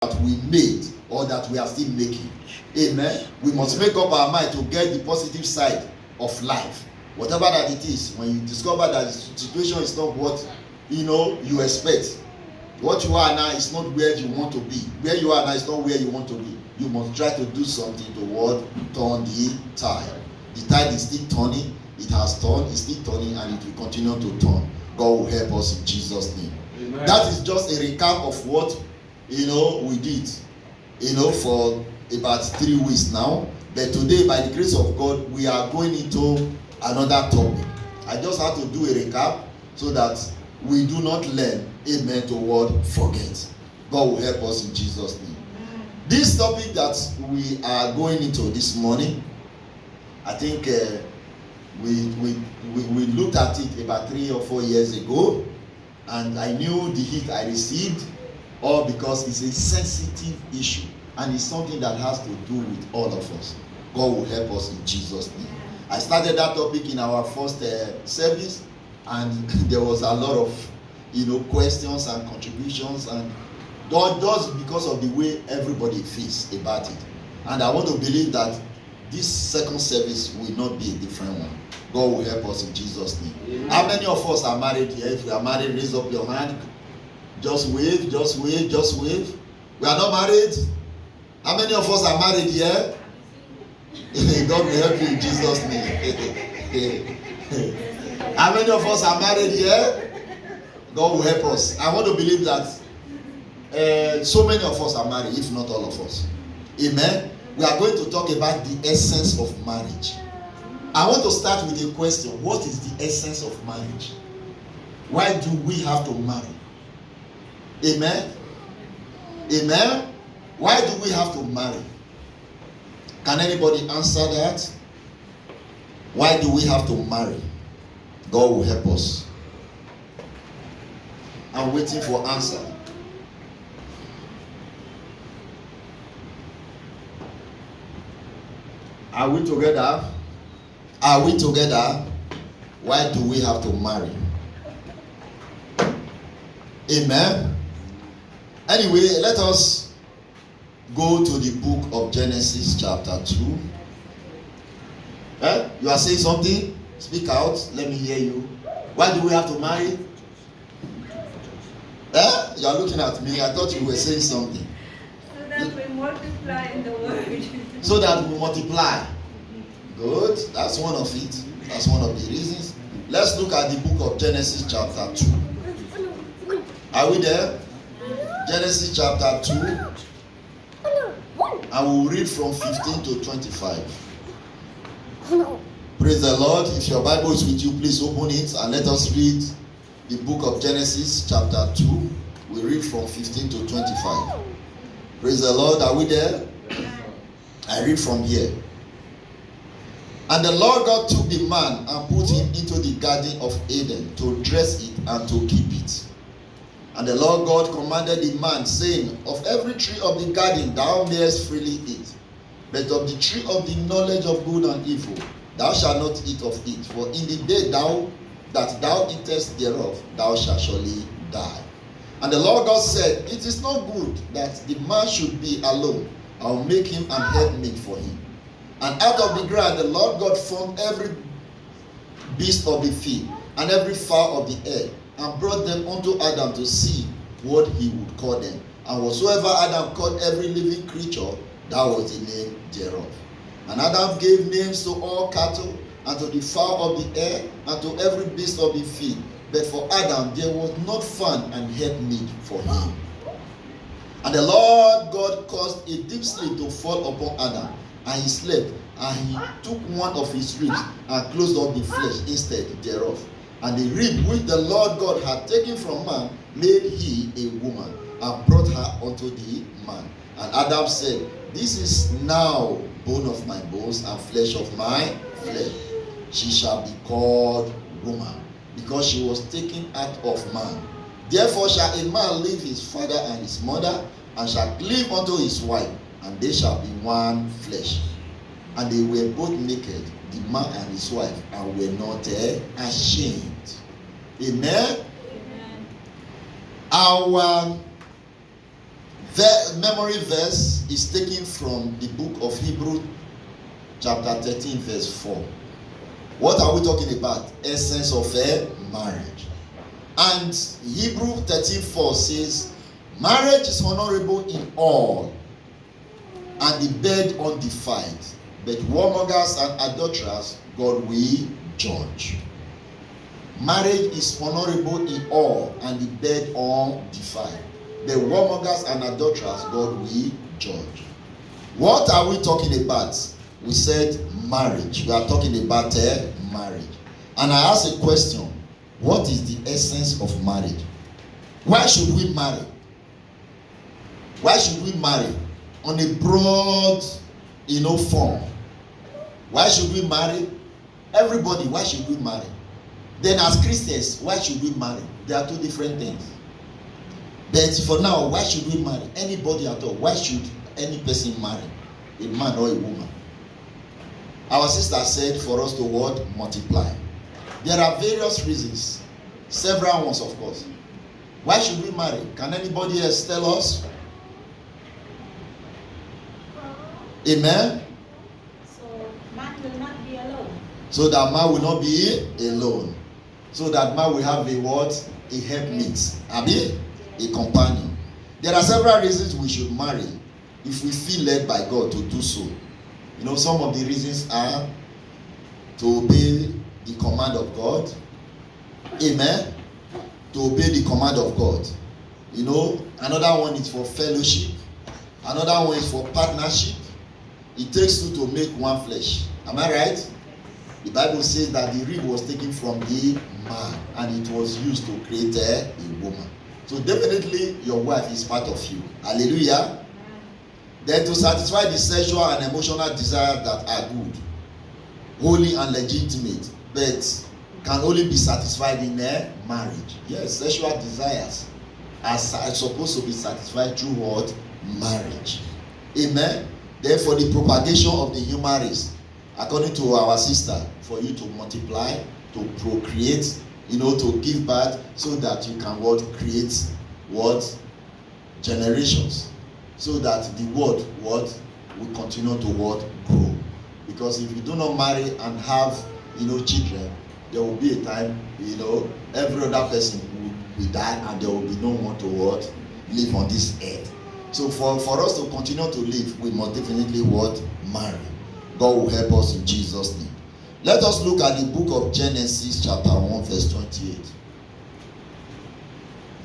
that we made or that we are still making. Amen. We must make up our mind to get the positive side of life. Whatever that it is, when you discover that the situation is not what you expect, what you are now is not where you want to be. Where you are now is not where you want to be. You must try to do something toward turn the tide. The tide is still turning. It has turned, it's still turning, and it will continue to turn. God will help us in Jesus' name. Amen. That is just a recap of what we did for about 3 weeks now. But today, by the grace of God, we are going into another topic. I just had to do a recap so that we do not learn, amen, toward forget. God will help us in Jesus' name. This topic that we are going into this morning, I think we looked at it about 3 or 4 years ago, and I knew the hit I received, all because it's a sensitive issue, and it's something that has to do with all of us. God will help us in Jesus' name. I started that topic in our first service, and there was a lot of questions and contributions, and God does because of the way everybody feels about it. And I want to believe that this second service will not be a different one. God will help us in Jesus' name. Amen. How many of us are married here? If you are married, raise up your hand. Just wave, just wave, just wave. We are not married. How many of us are married here? God will help you in Jesus' name. How many of us are married here? God will help us. I want to believe that so many of us are married, if not all of us. Amen. We are going to talk about the essence of marriage. I want to start with a question. What is the essence of marriage? Why do we have to marry? Amen. Amen. Why do we have to marry? Can anybody answer that? Why do we have to marry? God will help us. I'm waiting for answer. Are we together? Are we together? Why do we have to marry? Amen. Anyway, let us go to the book of Genesis chapter 2. You are saying something? Speak out. Let me hear you. Why do we have to marry? You are looking at me. I thought you were saying something. So that we multiply in the word. So that we multiply. Good. That's one of it. That's one of the reasons. Let's look at the book of Genesis chapter 2. Are we there? Genesis chapter 2. I will read from 15 to 25. Praise the Lord. If your Bible is with you, please open it and let us read the book of Genesis chapter 2. We read from 15 to 25. Praise the Lord. Are we there? I read from here. And the Lord God took the man and put him into the garden of Eden to dress it and to keep it. And the Lord God commanded the man, saying, Of every tree of the garden thou mayest freely eat, but of the tree of the knowledge of good and evil thou shalt not eat of it, for in the day that thou eatest thereof thou shalt surely die. And the Lord God said, It is not good that the man should be alone. I will make him an helpmate for him. And out of the ground the Lord God formed every beast of the field and every fowl of the air, and brought them unto Adam to see what he would call them. And whatsoever Adam called every living creature, that was the name thereof. And Adam gave names to all cattle, and to the fowl of the air, and to every beast of the field. But for Adam there was not found an helpmeet for him. And the Lord God caused a deep sleep to fall upon Adam, and he slept, and he took one of his ribs and closed up the flesh instead thereof. And the rib which the Lord God had taken from man made he a woman, and brought her unto the man. And Adam said, This is now bone of my bones and flesh of my flesh. She shall be called woman, because she was taken out of man. Therefore shall a man leave his father and his mother, and shall cleave unto his wife, and they shall be one flesh. And they were both naked, the man and his wife, and were not ashamed. Amen. Amen. Our Memory verse is taken from the book of Hebrews chapter 13 verse 4. What are we talking about? Essence of a marriage. And Hebrews 13:4 says, marriage is honorable in all, and the bed undefiled, but whoremongers and adulterers God will judge. Marriage is honorable in all, and the bed undefiled, but whoremongers and adulterers God will judge. What are we talking about? We said marriage. We are talking about a marriage. And I asked a question: what is the essence of marriage? Why should we marry? Why should we marry? On a broad, form. Why should we marry? Everybody, why should we marry? Then as Christians, why should we marry? There are two different things. But for now, why should we marry? Anybody at all. Why should any person marry? A man or a woman? Our sister said for us to what? Multiply. There are various reasons. Several ones, of course. Why should we marry? Can anybody else tell us? Amen? So man will not be alone. So that man will not be alone. So that man will have a what? A helpmate. Abi? A companion. There are several reasons we should marry if we feel led by God to do so. Some of the reasons are to obey the command of God. Amen? To obey the command of God. Another one is for fellowship. Another one is for partnership. It takes two to make one flesh. Am I right? The Bible says that the rib was taken from the man and it was used to create a woman. So definitely your wife is part of you. Hallelujah. Then to satisfy the sexual and emotional desires that are good, holy and legitimate, but can only be satisfied in a marriage. Yes, sexual desires are supposed to be satisfied through what? Marriage. Amen. Then for the propagation of the human race, according to our sister, for you to multiply, to procreate, to give birth, so that you can create generations, so that the world will continue to grow. Because if you do not marry and have children, there will be a time every other person will die and there will be no one to live on this earth. So for us to continue to live, we must definitely marry. God will help us in Jesus' name. Let us look at the book of Genesis chapter 1 verse 28.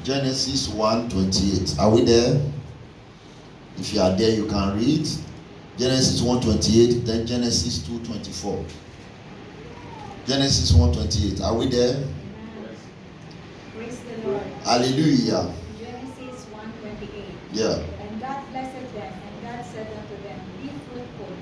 Genesis 1:28. Are we there? If you are there, you can read. Genesis 1:28, then Genesis 2:24. Genesis 1:28. Are we there? Praise the Lord. Hallelujah. Genesis 1:28. Yeah. And God blessed them, and God said unto them, be fruitful,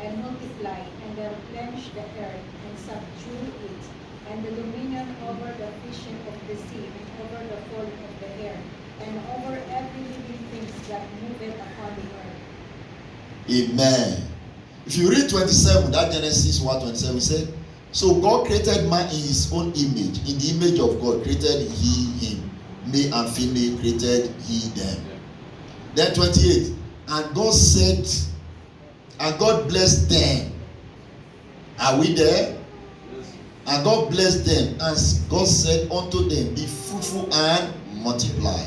and multiply, and replenish the earth, and subdue it, and the dominion over the fishing of the sea, and over the fowl of the air, and over every living thing that moveth upon the earth. Amen. If you read 27, that Genesis 1:27, we say, so God created man in his own image. In the image of God created he him. Male and female created he them. Then 28, and God said, and God blessed them. Are we there? Yes. And God blessed them, and God said unto them, be fruitful and multiply,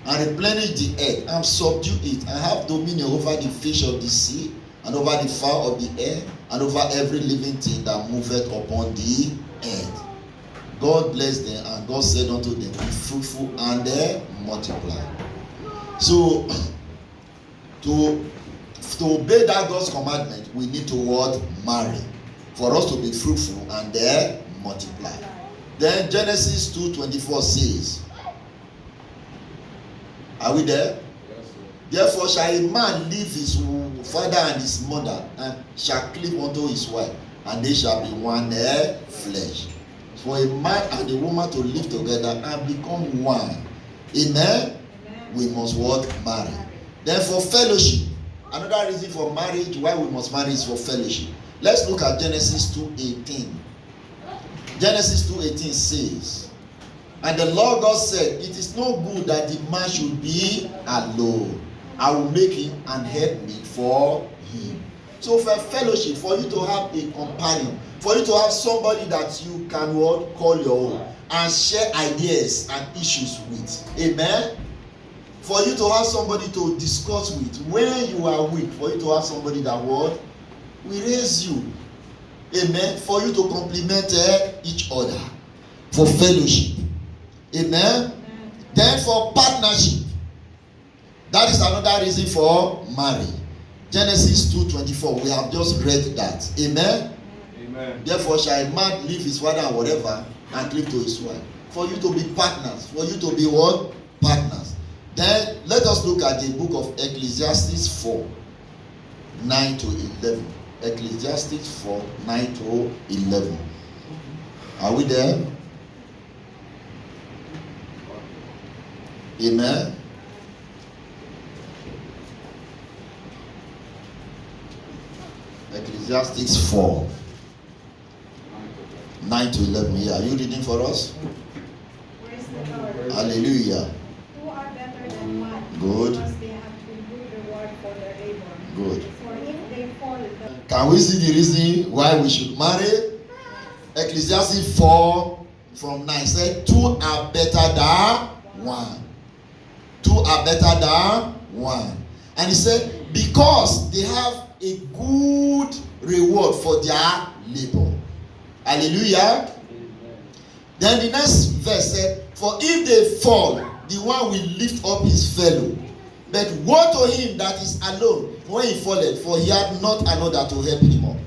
and replenish the earth, and subdue it, and have dominion over the fish of the sea, and over the fowl of the air, and over every living thing that moveth upon the earth. God blessed them, and God said unto them, be fruitful and multiply. So, to obey that God's commandment, we need to marry, for us to be fruitful and multiply. Then Genesis 2:24 says, are we there? Therefore shall a man leave his father and his mother, and shall cleave unto his wife, and they shall be one flesh. For a man and a woman to live together and become one. Amen? We must marry. Then for fellowship, another reason for marriage, why we must marry, is for fellowship. Let's look at Genesis 2:18. Genesis 2:18 says, and the Lord God said, it is no good that the man should be alone. I will make him an helpmeet for him. So for fellowship, for you to have a companion, for you to have somebody that you can what, call your own and share ideas and issues with. Amen. For you to have somebody to discuss with when you are weak, for you to have somebody that what will raise you. Amen. For you to complement each other. For fellowship. Amen. Then for partnership. That is another reason for marriage. Genesis 2:24. We have just read that. Amen. Amen. Therefore shall a man leave his father and whatever and cleave to his wife. For you to be partners. For you to be what? Partners. Then let us look at the book of Ecclesiastes 4:9-11. Ecclesiastes 4:9-11. Are we there? Amen. Ecclesiastes 4:9-11. Yeah, are you reading for us? Praise the Lord. Hallelujah. Two are better than one. Good. Because they have good reward for their labor. Good. For if they fall, Can we see the reason why we should marry? Ecclesiastes 4:9 said, two are better than one. Two are better than one. And he said, because they have a good reward for their labor. Hallelujah. Then the next verse said, for if they fall, the one will lift up his fellow. But woe to him that is alone when he falleth, for he had not another to help him up.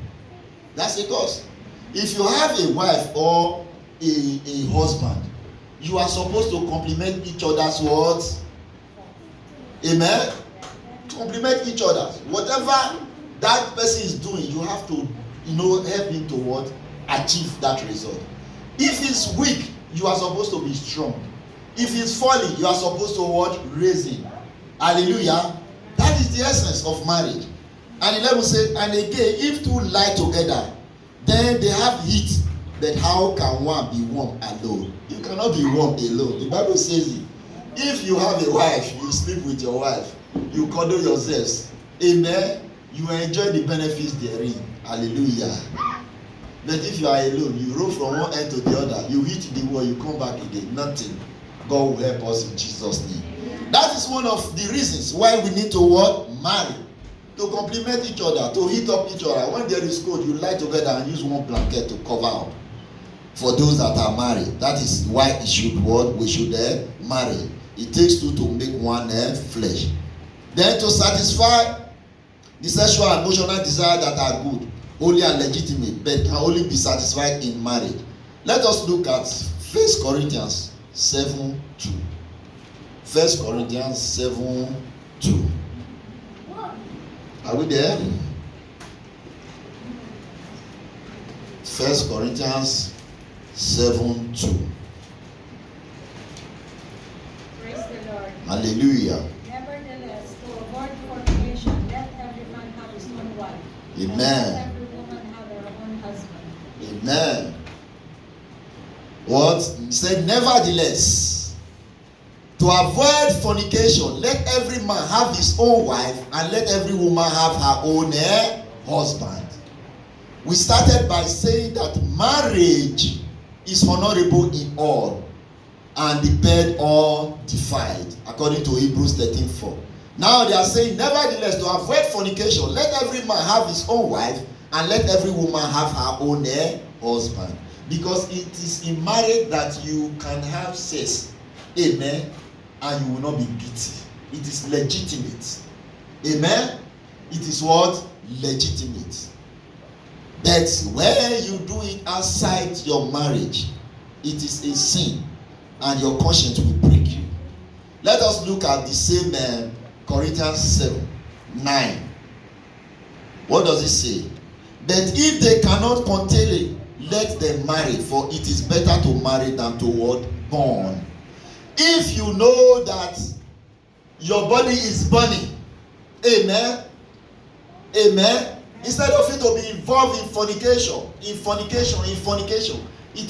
That's the cause. If you have a wife or a husband, you are supposed to complement each other's words. Amen. Complement each other. Whatever that person is doing, you have to, help him to what? Achieve that result. If he's weak, you are supposed to be strong. If he's falling, you are supposed to what? Raise him. Hallelujah. That is the essence of marriage. And 11 said, and again, if two lie together, then they have heat. But how can one be warm alone? You cannot be warm alone. The Bible says it. If you have a wife, you sleep with your wife, you cuddle yourselves. Amen. You enjoy the benefits therein. Hallelujah. But if you are alone, you roll from one end to the other, you hit the wall, you come back again. Nothing. God will help us in Jesus' name. That is one of the reasons why we need to what? Marry. To complement each other, to heat up each other. When there is cold, you lie together and use one blanket to cover up. For those that are married, that is why it should what? We should marry. It takes two to make one flesh. Then to satisfy the sexual and emotional desire that are good, holy and legitimate, but can only be satisfied in marriage. Let us look at 1 Corinthians 7:2. 1 Corinthians 7:2. Are we there? 1 Corinthians 7:2. praise the Lord. Hallelujah. Nevertheless, to avoid fornication, let every man have his own wife. And Amen. let every woman have her own husband. Amen. What? He said, nevertheless, to avoid fornication, let every man have his own wife, and let every woman have her own husband. We started by saying that marriage is honorable in all, and the bed undefiled, according to Hebrews 13:4. Now they are saying, nevertheless, to avoid fornication, let every man have his own wife, and let every woman have her own husband. Because it is in marriage that you can have sex, amen, and you will not be guilty. It is legitimate. Amen. It is what? Legitimate. But when you do it outside your marriage, it is a sin, and your conscience will break you. Let us look at the same Corinthians 7:9. What does it say? But if they cannot contain it, let them marry, for it is better to marry than to what? Burn. If you know that your body is burning, amen, amen, instead of it to be involved in fornication, it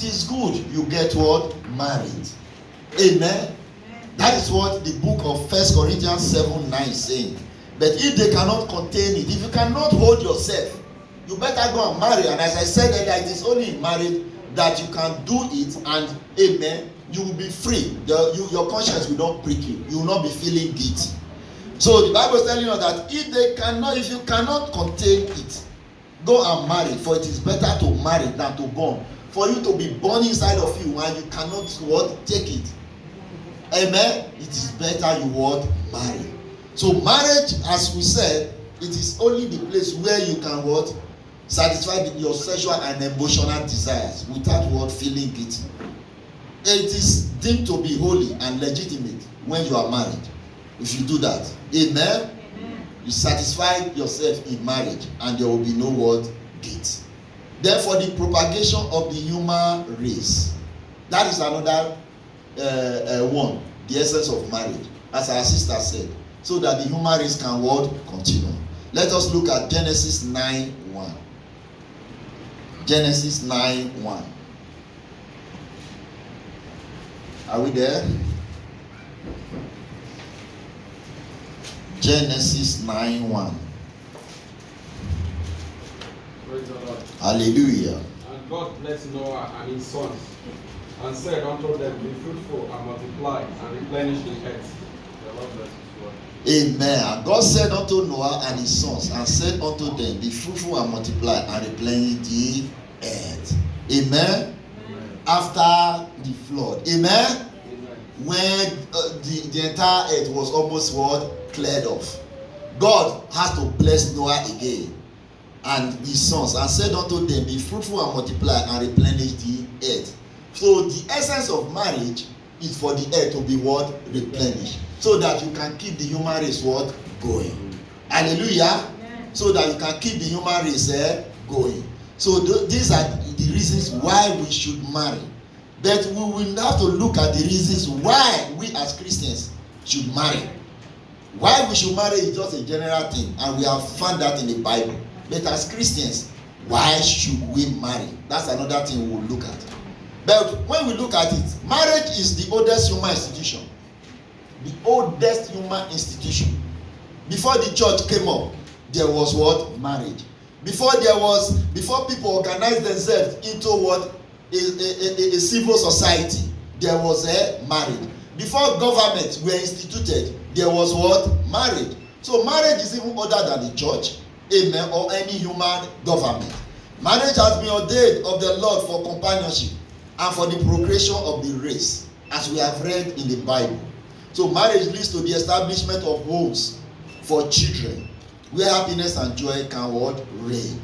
is good you get what? Married. Amen. That is what the book of 1 Corinthians 7:9 is saying. But if they cannot contain it, if you cannot hold yourself, you better go and marry. And as I said earlier, it is only in marriage that you can do it, and amen, you will be free. Your conscience will not prick you. You will not be feeling guilty. So the Bible is telling us that if you cannot contain it, go and marry. For it is better to marry than to burn. For you to be born inside of you and you cannot take it. Amen. It is better you marry. So marriage, as we said, it is only the place where you can satisfy your sexual and emotional desires without feeling guilty. It is deemed to be holy and legitimate when you are married. If you do that, amen. You satisfy yourself in marriage, and there will be no guilt. Then for the propagation of the human race, that is another one, the essence of marriage, as our sister said, so that the human race can continue. Let us look at Genesis 9:1. Genesis 9:1. Are we there? Genesis 9:1. Praise the Lord. Hallelujah. And God blessed Noah and his sons, and said unto them, Be fruitful and multiply, and replenish the earth. The Lord bless his word. Amen. And God said unto Noah and his sons, and said unto them, Be fruitful and multiply, and replenish the earth. Amen. Amen. After the flood. Amen. Amen. When the entire earth was almost cleared off, God has to bless Noah again and his sons, and said unto them, Be fruitful and multiply, and replenish the earth. So the essence of marriage is for the earth to be replenished, so that you can keep the human race going. Hallelujah. So that you can keep the human race going. So these are the reasons why we should marry. But we will have to look at the reasons why we as Christians should marry. Why we should marry is just a general thing, and we have found that in the Bible. But as Christians, why should we marry? That's another thing we will look at. But when we look at it, marriage is the oldest human institution. The oldest human institution. Before the church came up, there was marriage. Before people organized themselves into a civil society, there was a marriage. Before governments were instituted, there was marriage. So marriage is even older than the church, amen, or any human government. Marriage has been ordained of the Lord for companionship and for the procreation of the race, as we have read in the Bible. So marriage leads to the establishment of homes for children, where happiness and joy can reign.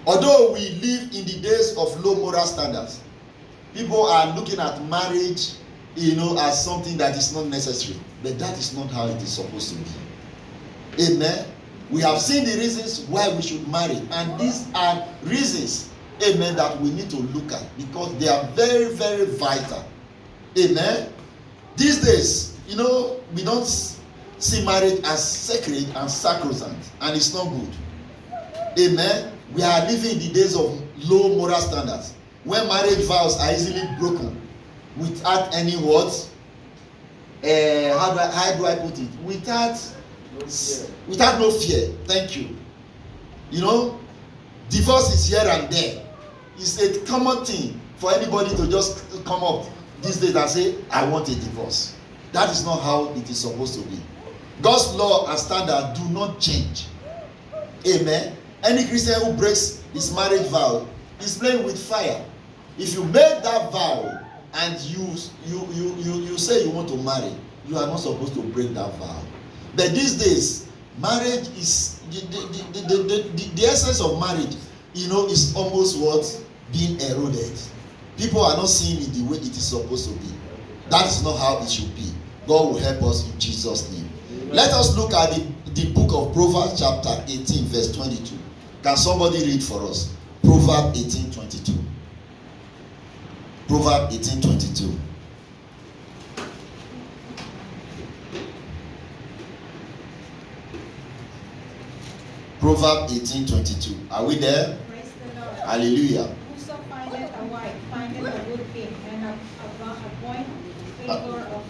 Although we live in the days of low moral standards, people are looking at marriage, as something that is not necessary. But that is not how it is supposed to be. Amen. We have seen the reasons why we should marry, and these are reasons, amen, that we need to look at, because they are very, very vital. Amen. These days, we don't see marriage as sacred and sacrosanct, and it's not good. Amen. We are living in the days of low moral standards, where marriage vows are easily broken without any words. How do I put it? Without no fear. Thank you. Divorce is here and there. It's a common thing for anybody to just come up these days and say, I want a divorce. That is not how it is supposed to be. God's law and standard do not change. Amen. Any Christian who breaks his marriage vow is playing with fire. If you made that vow and you say you want to marry, you are not supposed to break that vow. But these days, marriage is the essence of marriage, is almost being eroded. People are not seeing it the way it is supposed to be. That is not how it should be. God will help us in Jesus' name. Amen. Let us look at the book of Proverbs chapter 18 verse 22. Can somebody read for us? Proverbs 18:22. Proverbs 18:22. Proverbs 18:22. Are we there? Praise the Lord. Hallelujah. Whoso findeth a wife findeth a good thing, and appoint favor of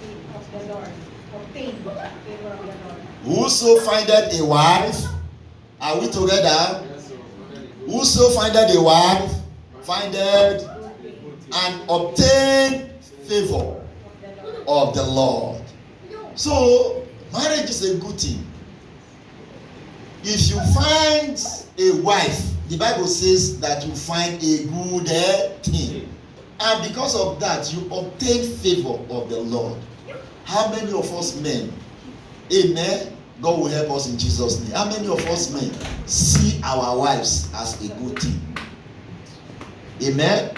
the Lord. obtain favor of the Lord. Whoso findeth a wife, are we together? Yes, sir. Whoso findeth a wife, findeth and obtain favor of the Lord. So, marriage is a good thing. If you find a wife, the Bible says that you find a good thing. And because of that, you obtain favor of the Lord. How many of us men, amen, God will help us in Jesus' name. How many of us men see our wives as a good thing? Amen.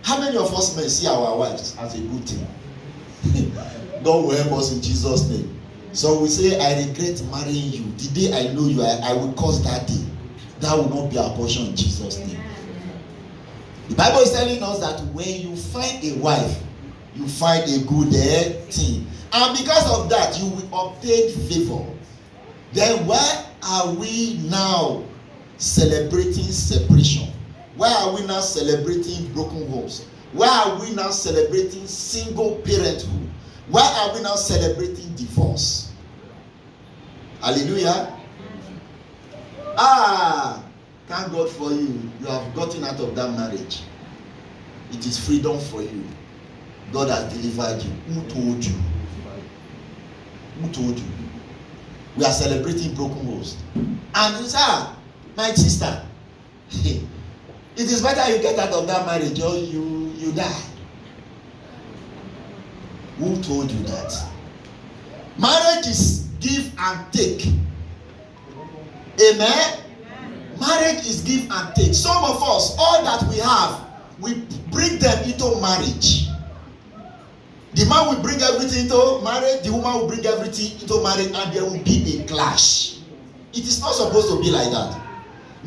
How many of us men see our wives as a good thing? God will help us in Jesus' name. So we say, I regret marrying you. The day I know you, I will curse that day. That will not be our portion in Jesus' name. The Bible is telling us that when you find a wife, you find a good thing. And because of that, you will obtain favor. Then why are we now celebrating separation? Why are we now celebrating broken homes? Why are we now celebrating single parenthood? Why are we now celebrating divorce? Hallelujah. Thank God for you. You have gotten out of that marriage. It is freedom for you. God has delivered you. Who told you? Who told you? We are celebrating broken homes. And my sister, it is better you get out of that marriage or you die. Who told you that? Marriage is give and take. Amen? Marriage is give and take. Some of us, all that we have, we bring them into marriage. The man will bring everything into marriage, the woman will bring everything into marriage, and there will be a clash. It is not supposed to be like that.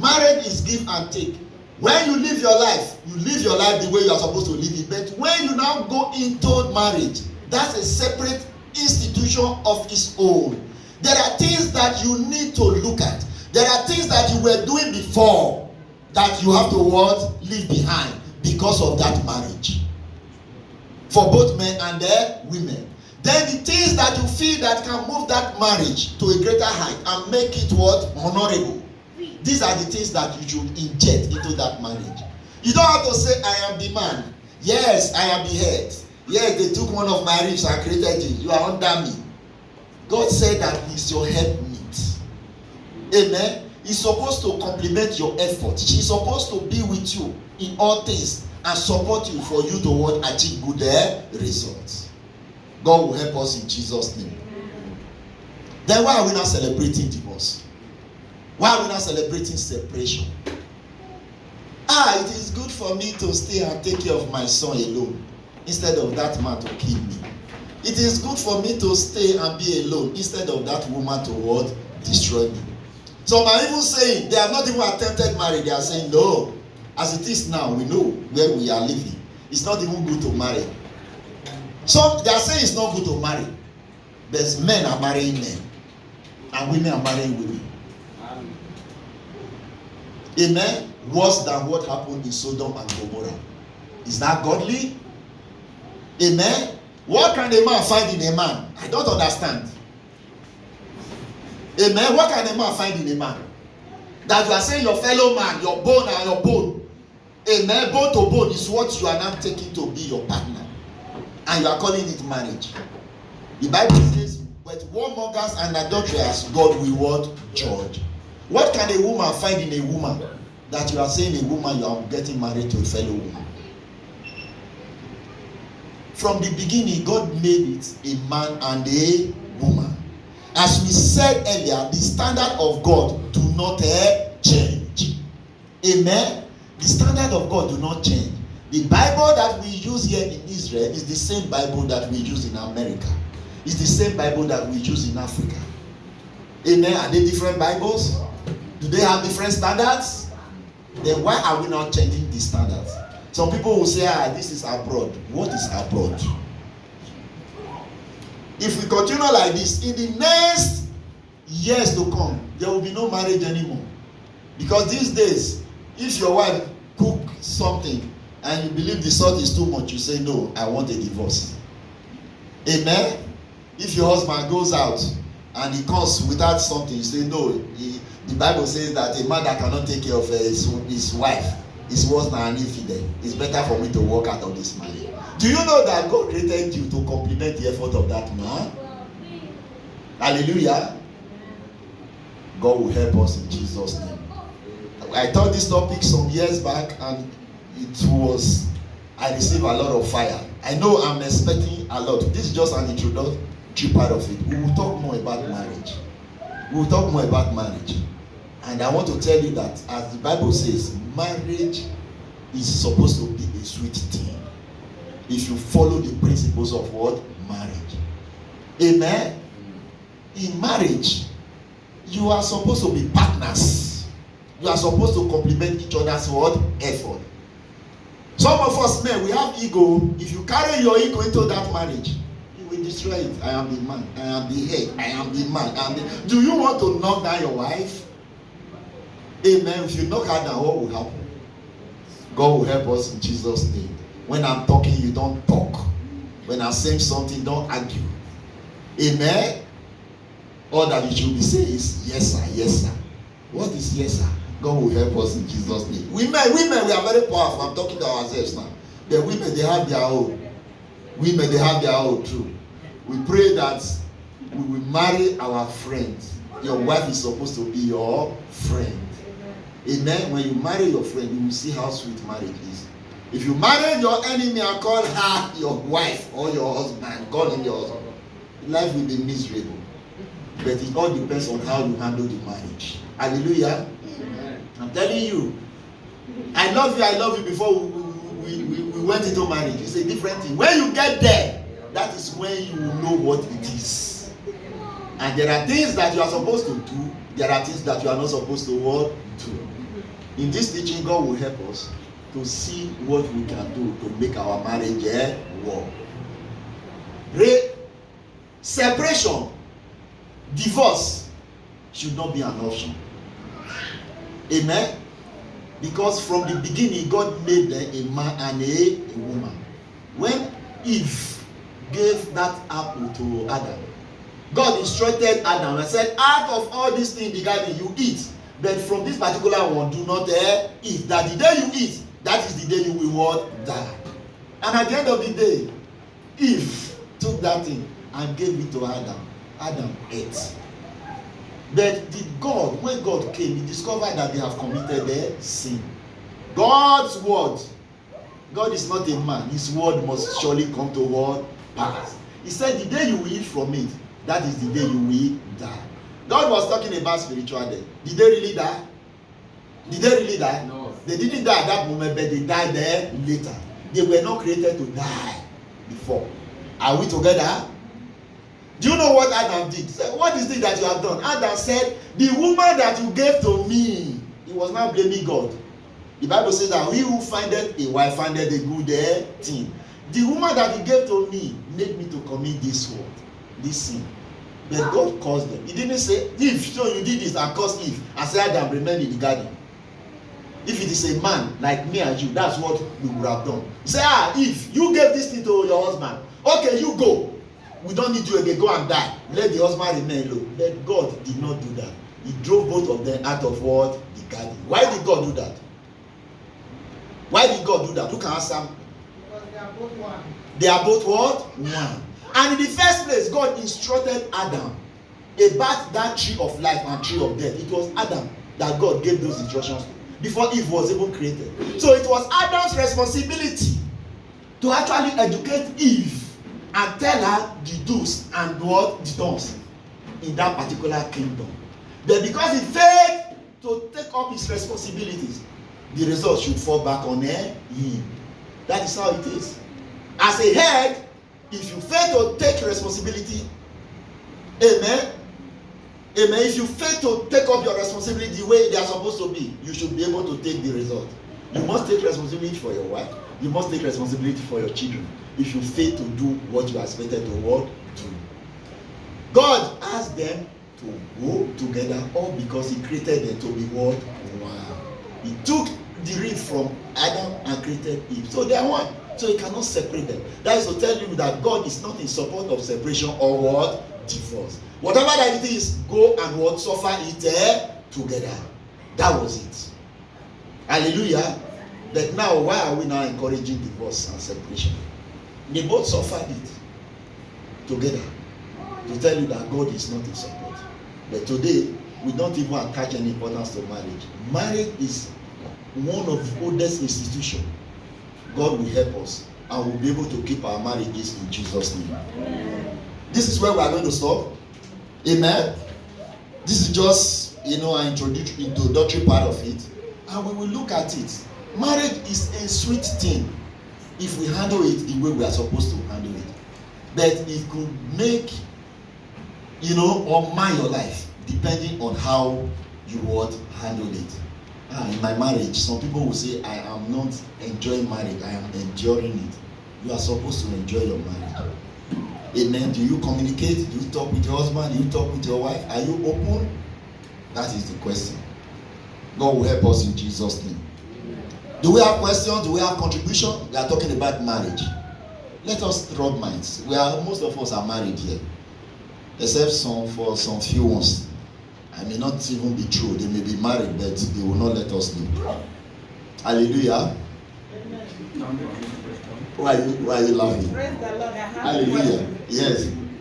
Marriage is give and take. When you live your life the way you are supposed to live it. But when you now go into marriage, that's a separate institution of its own. There are things that you need to look at. There are things that you were doing before that you have to leave behind because of that marriage. For both men and women. Then the things that you feel that can move that marriage to a greater height and make it honorable. These are the things that you should inject into that marriage. You don't have to say, I am the man. Yes, I am the head. Yes, they took one of my ribs and created you. You are under me. God said that He's your helpmeet. Amen. He's supposed to complement your effort. She's supposed to be with you in all things and support you for you to achieve good results. God will help us in Jesus' name. Then why are we not celebrating divorce? Why are we not celebrating separation? It is good for me to stay and take care of my son alone instead of that man to kill me. It is good for me to stay and be alone instead of that woman to destroy me. Some are even saying they have not even attempted marriage. They are saying no. As it is now, we know where we are living. It's not even good to marry. Some they are saying it's not good to marry. But men are marrying men. And women are marrying women. Amen. Worse than what happened in Sodom and Gomorrah. Is that godly? Amen. What can a man find in a man? I don't understand. Amen. What can a man find in a man? That you are saying your fellow man, your bone and your bone. Amen. Bone to bone is what you are now taking to be your partner. And you are calling it marriage. The Bible says, but whoremongers and adulterers, God will judge. What can a woman find in a woman that you are saying a woman you are getting married to a fellow woman? From the beginning, God made it a man and a woman. As we said earlier, the standard of God do not change. Amen. The standard of God do not change. The Bible that we use here in Israel is the same Bible that we use in America. It's the same Bible that we use in Africa. Amen. Are they different Bibles? Do they have different standards? Then why are we not changing the standards? Some people will say, this is abroad. What is abroad? If we continue like this, in the next years to come, there will be no marriage anymore. Because these days, if your wife cook something and you believe the salt is too much, you say, no, I want a divorce. Amen? If your husband goes out and he comes without something, you say no. The Bible says that a man that cannot take care of his wife is worse than an infidel. It's better for me to walk out of this marriage. Do you know that God created you to complement the effort of that man? Hallelujah. God will help us in Jesus' name. I taught this topic some years back and I received a lot of fire. I know I'm expecting a lot. This is just an introductory part of it. We will talk more about marriage. We will talk more about marriage. And I want to tell you that, as the Bible says, marriage is supposed to be a sweet thing if you follow the principles of what? Marriage. Amen? In marriage, you are supposed to be partners. You are supposed to complement each other's what? Effort. Some of us men, we have ego. If you carry your ego into that marriage, you will destroy it. I am the man. I am the head. I am the man. Do you want to knock down your wife? Amen. If you knock her down, what will happen? God will help us in Jesus' name. When I'm talking, you don't talk. When I'm saying something, don't argue. Amen. All that you should be saying is yes sir, yes sir. What is yes sir? God will help us in Jesus' name. Women, we are very powerful. I'm talking to ourselves now. The women, they have their own. Women, they have their own too. We pray that we will marry our friends. Your wife is supposed to be your friend. Amen. When you marry your friend, you will see how sweet marriage is. If you marry your enemy and call her your wife or your husband, call him your husband, life will be miserable. But it all depends on how you handle the marriage. Hallelujah. Amen. I'm telling you, I love you before we went into marriage. It's a different thing. When you get there, that is when you will know what it is. And there are things that you are supposed to do. There are things that you are not supposed to do. In this teaching, God will help us to see what we can do to make our marriage work. Separation, divorce should not be an option. Amen. Because from the beginning, God made a man and a woman. When Eve gave that apple to Adam, God instructed Adam and said, out of all these things in the garden you eat, but from this particular one do not eat. That the day you eat, that is the day you will die. And at the end of the day, Eve took that thing and gave it to Adam. Adam ate. But did God, when God came, he discovered that they have committed their sin. God's word, God is not a man. His word must surely come to pass. He said the day you will eat from it, that is the day you will die. God was talking about spiritual death. Did they really die? Did they really die? No. They didn't die at that moment, but they died there later. They were not created to die before. Are we together? Do you know what Adam did? He said, what is it that you have done? Adam said, the woman that you gave to me. He was not blaming God. The Bible says that he who findeth a wife findeth a good thing. The woman that you gave to me made me to commit this sin. But God caused them. He didn't say, if so you did this and caused Eve, and said Adam remain in the garden. If it is a man like me and you, that's what we would have done. He said, if you gave this thing to your husband, okay, you go. We don't need you again, go and die. Let the husband remain alone. But God did not do that. He drove both of them out of what? The garden. Why did God do that? Why did God do that? Who can answer? Because they are both one. They are both what? One. And in the first place, God instructed Adam about that tree of life and tree of death. It was Adam that God gave those instructions to before Eve was even created. So it was Adam's responsibility to actually educate Eve and tell her the do's and what the don'ts in that particular kingdom. But because he failed to take up his responsibilities, the result should fall back on him. That is how it is. As a head, if you fail to take responsibility, amen. Amen. If you fail to take up your responsibility the way they are supposed to be, you should be able to take the result. You must take responsibility for your wife. You must take responsibility for your children. If you fail to do what you are expected to do. God asked them to go together all because he created them to be one. He took the rib from Adam and created Eve. So they are one. So you cannot separate them. That is to tell you that God is not in support of separation or what? Divorce. Whatever that it is, go and what? Suffer it together. That was it. Hallelujah. But now, why are we now encouraging divorce and separation? They both suffered it together to tell you that God is not in support. But today, we don't even attach any importance to marriage. Marriage is one of the oldest institutions. God will help us and we'll be able to keep our marriages in Jesus' name. Amen. This is where we are going to stop. Amen. This is just, an introductory part of it. And we will look at it. Marriage is a sweet thing if we handle it the way we are supposed to handle it. But it could make, or mar your life depending on how you would handle it. In my marriage, some people will say, I am not enjoying marriage, I am enduring it. You are supposed to enjoy your marriage. Amen. Do you communicate? Do you talk with your husband? Do you talk with your wife? Are you open? That is the question. God will help us in Jesus' name. Do we have questions? Do we have contribution? We are talking about marriage. Let us rub minds. Most of us are married here. Except for some few ones. I may not even be true. They may be married, but they will not let us know. Hallelujah. Why are you laughing? Praise the Lord. Hallelujah. Yes.